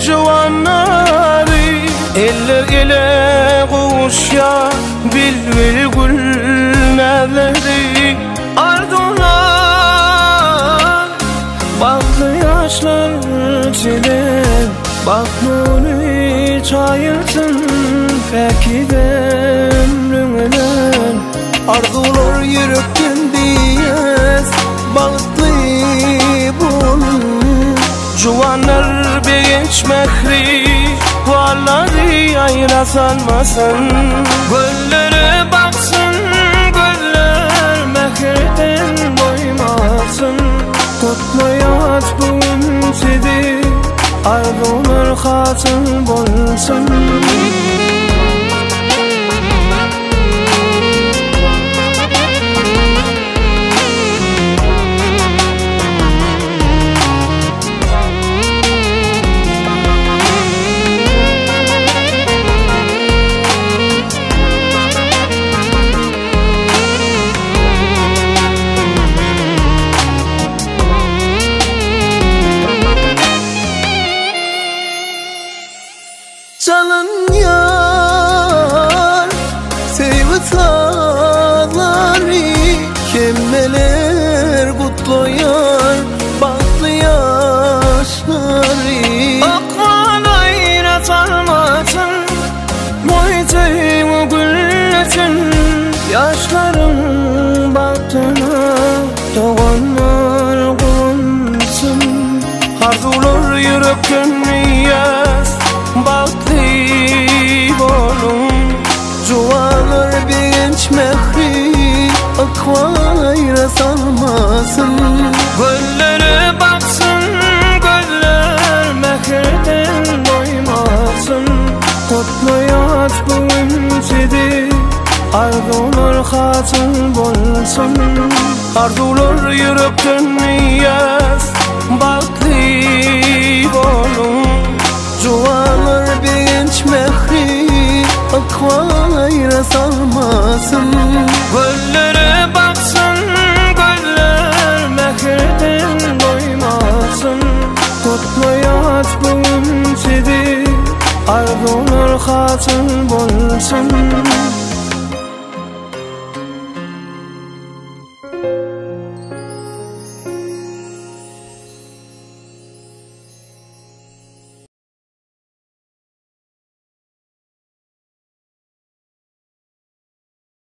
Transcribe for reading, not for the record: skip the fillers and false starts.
jovanları. Eller ile kuşya bilbil gülmeleri. Ardular baklı yaşlar çile. Bakmını çayırsın peki de ömrümden. Arzular yürekten diyez bağıtlı bulun. Juvanlar begenç mehri varları ayna sanmasın. Göllere baksın göller mehirden doymasın. Kutlayat bugün sizi arzular hasıl bolsun. Çalın yar sevitları. Kemmeler kutlayar baklı yaşları. Akman ayna sarmasın muhitimi güllesin. Yaşların baktığına doğanlar konsun. Arzular yürekten yaz baklı bolun. Juvanlar begenç mehri akvayra salmasın. Göllere baksın göller mehirden doymasın. Kutlayat bugün sizi arzular hasıl bolsun. Arzular yürekten yaz baklı bolun. Juvanlar begenç mehri akvayra salmasın. Göllere baksın göller mehirden doymasın. Kutlayat bugün sizi arzular hasıl bolsun.